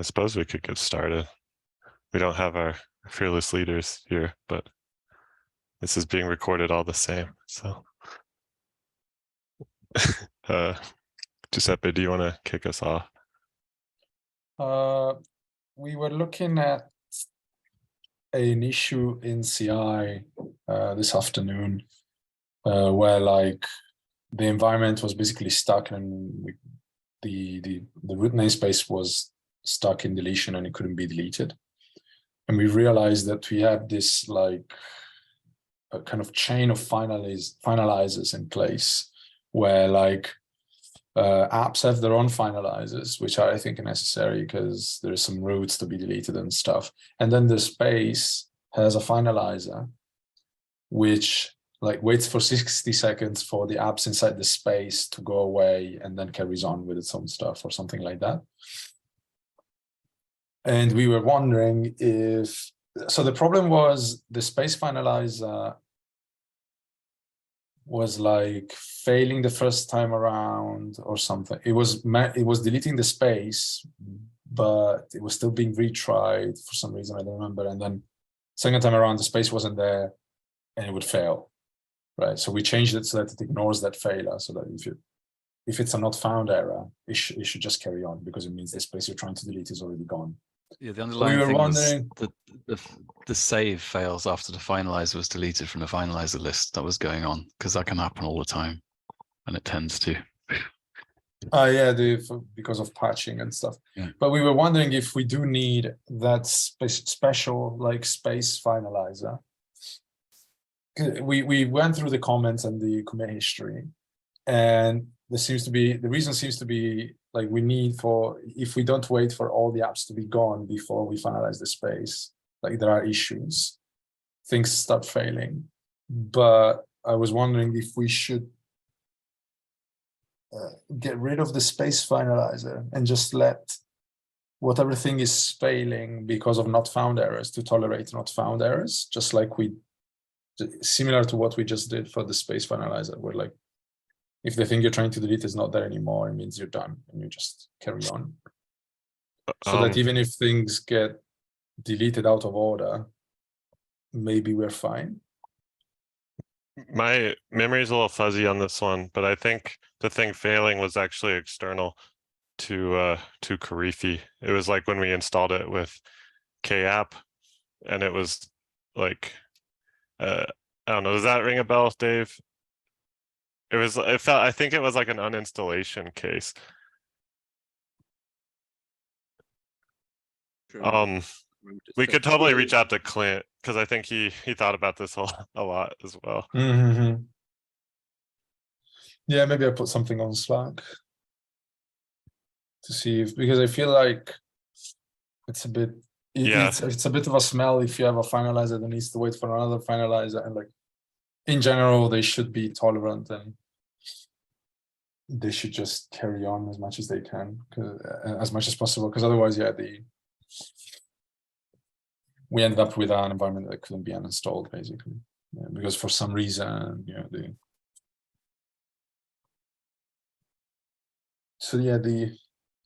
I suppose we could get started. We don't have our fearless leaders here, but this is being recorded all the same. So, Giuseppe, do you want to kick us off? We were looking at an issue in CI this afternoon where like the environment was basically stuck and the root namespace was stuck in deletion and it couldn't be deleted. And we realized that we had this like a kind of chain of finalizers in place where like apps have their own finalizers, which are, I think, necessary because there's some roots to be deleted and stuff. And then the space has a finalizer, which like waits for 60 seconds for the apps inside the space to go away and then carries on with its own stuff or something like that. And we were wondering if, so the problem was the space finalizer was like failing the first time around or something. It was deleting the space, but it was still being retried for some reason, I don't remember. And then second time around, the space wasn't there and it would fail, right? So we changed it so that it ignores that failure, so that if it's a not found error, it should just carry on because it means the space you're trying to delete is already gone. Yeah, the underlying thing was the save fails after the finalizer was deleted from the finalizer list. That was going on because that can happen all the time, and it tends to. Yeah, because of patching and stuff. Yeah. But we were wondering if we do need that special like space finalizer. We went through the comments and the commit history, and the reason seems to be like we need if we don't wait for all the apps to be gone before we finalize the space, like there are issues, things start failing. But I was wondering if we should get rid of the space finalizer and just let whatever thing is failing because of not found errors to tolerate not found errors, just like similar to what we just did for the space finalizer, where like if the thing you're trying to delete is not there anymore, it means you're done and you just carry on. So that even if things get deleted out of order, maybe we're fine. My memory is a little fuzzy on this one, but I think the thing failing was actually external to Karifi. It was like when we installed it with KApp, and it was like I don't know, does that ring a bell, Dave? I think it was like an uninstallation case. Sure. We could totally reach out to Clint because I think he thought about this a lot as well. Mm-hmm. Yeah, maybe I put something on Slack to see because I feel like it's a bit it's a bit of a smell if you have a finalizer that needs to wait for another finalizer, and like in general they should be tolerant and they should just carry on as much as they can, as much as possible, because otherwise, yeah, we ended up with an environment that couldn't be uninstalled, basically, because for some reason,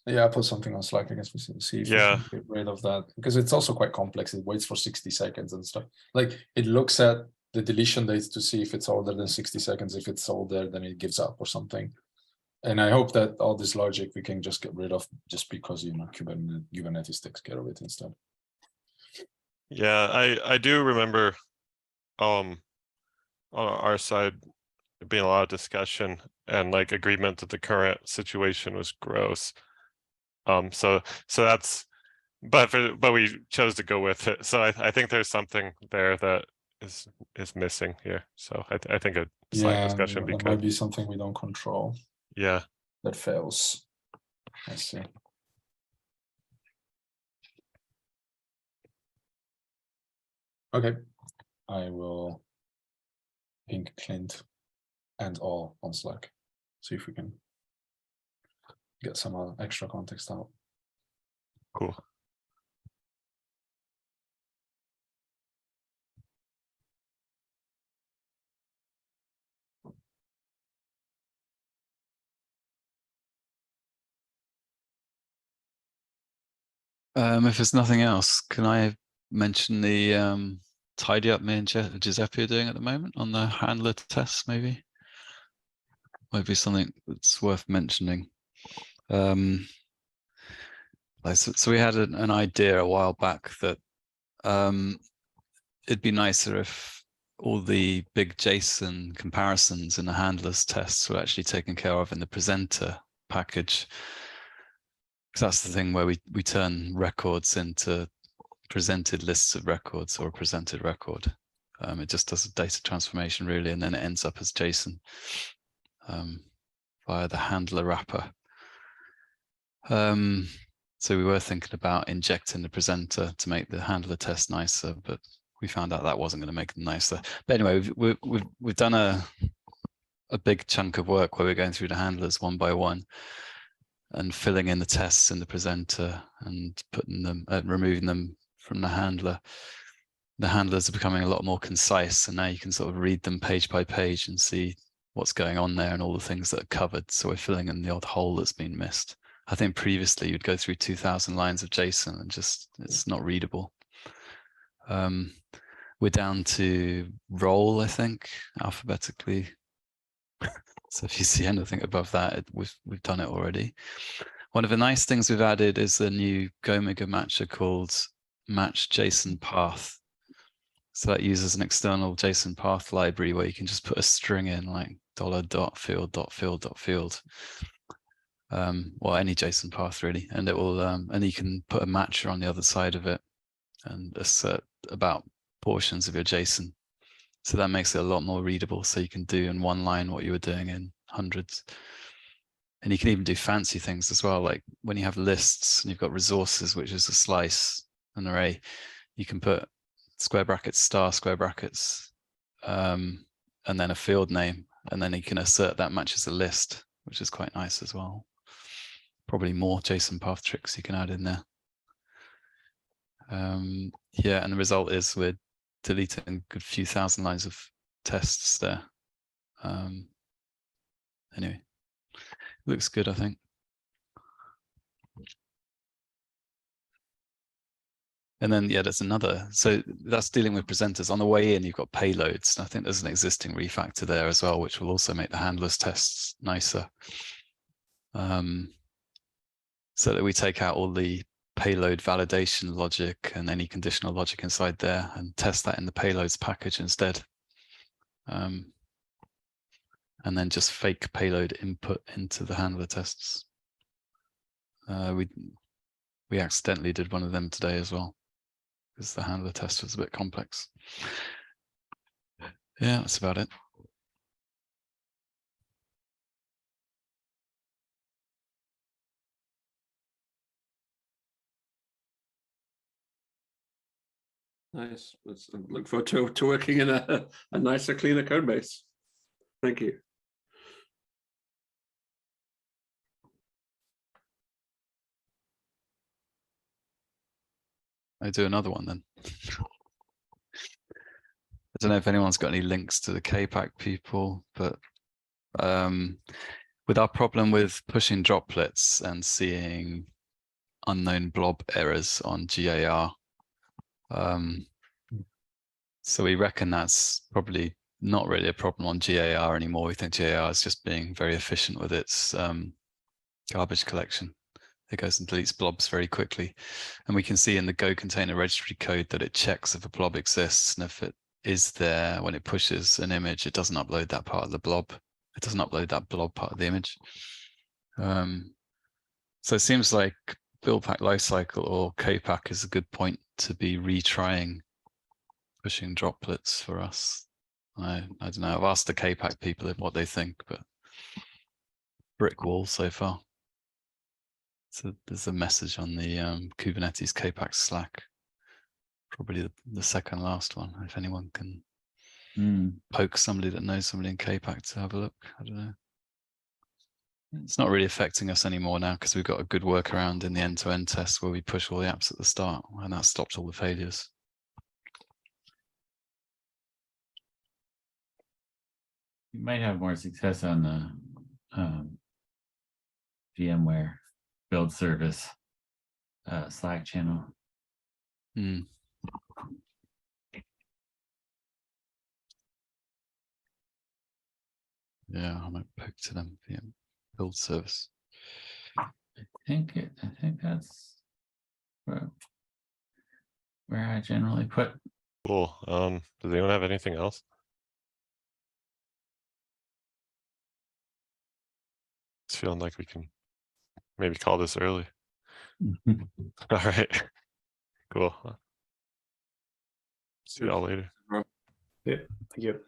I put something on Slack. I guess we see if we can get rid of that, because it's also quite complex. It waits for 60 seconds and stuff. Like it looks at the deletion date to see if it's older than 60 seconds. If it's older, then it gives up or something. And I hope that all this logic we can just get rid of just because, Kubernetes takes care of it instead. Yeah, I do remember on our side being a lot of discussion and like agreement that the current situation was gross. So that's, but we chose to go with it. So I think there's something there that is missing here. So I think a Slack discussion that might be something we don't control. Yeah. That fails. I see. Okay. I will ping Clint and all on Slack. See if we can get some extra context out. Cool. If there's nothing else, can I mention the tidy up me and Giuseppe are doing at the moment on the handler tests? Maybe might be something that's worth mentioning. So we had an idea a while back that it'd be nicer if all the big JSON comparisons in the handlers tests were actually taken care of in the presenter package. Because that's the thing where we turn records into presented lists of records or a presented record. It just does a data transformation really, and then it ends up as JSON via the handler wrapper. So we were thinking about injecting the presenter to make the handler test nicer, but we found out that wasn't going to make them nicer. But anyway, we've done a big chunk of work where we're going through the handlers one by one and filling in the tests in the presenter and putting them, removing them from the handler. The handlers are becoming a lot more concise, and now you can sort of read them page by page and see what's going on there and all the things that are covered. So we're filling in the odd hole that's been missed. I think previously you'd go through 2,000 lines of JSON and just, it's not readable. We're down to role, I think, alphabetically. So if you see anything above that, we've done it already. One of the nice things we've added is a new Gomega matcher called match JSON path. So that uses an external JSON path library where you can just put a string in like $.field.field.field. Well, any JSON path really, and it will, and you can put a matcher on the other side of it and assert about portions of your JSON. So that makes it a lot more readable. So you can do in one line what you were doing in hundreds. And you can even do fancy things as well. Like when you have lists and you've got resources, which is a slice, an array, you can put square brackets, star, square brackets, and then a field name. And then you can assert that matches a list, which is quite nice as well. Probably more JSON path tricks you can add in there. Yeah, and the result is we're deleting a good few thousand lines of tests there. Anyway, looks good, I think. And then, yeah, that's another. So that's dealing with presenters. On the way in, you've got payloads. And I think there's an existing refactor there as well, which will also make the handlers tests nicer. So that we take out all the payload validation logic and any conditional logic inside there and test that in the payloads package instead. And then just fake payload input into the handler tests. We accidentally did one of them today as well, because the handler test was a bit complex. Yeah, that's about it. Nice. Let's look forward to working in a nicer, cleaner code base. Thank you. I do another one then. I don't know if anyone's got any links to the KPAC people, but with our problem with pushing droplets and seeing unknown blob errors on GAR, so we reckon that's probably not really a problem on GAR anymore. We think GAR is just being very efficient with its garbage collection. It goes and deletes blobs very quickly. And we can see in the Go container registry code that it checks if a blob exists. And if it is there, when it pushes an image, it doesn't upload that part of the blob. It doesn't upload that blob part of the image. So it seems like build pack lifecycle or KPAC is a good point to be retrying pushing droplets for us. I don't know. I've asked the KPAC people what they think, but brick wall so far. So there's a message on the Kubernetes KPAC Slack, probably the second last one. If anyone can poke somebody that knows somebody in KPAC to have a look, I don't know. It's not really affecting us anymore now because we've got a good workaround in the end-to-end test where we push all the apps at the start, and that stops all the failures. You might have more success on the VMware build service Slack channel. Hmm. Yeah, I might poke to them via build service. I think that's where I generally put. Cool. Does anyone have anything else? It's feeling like we can maybe call this early. All right. Cool. See y'all later. Yeah, thank you.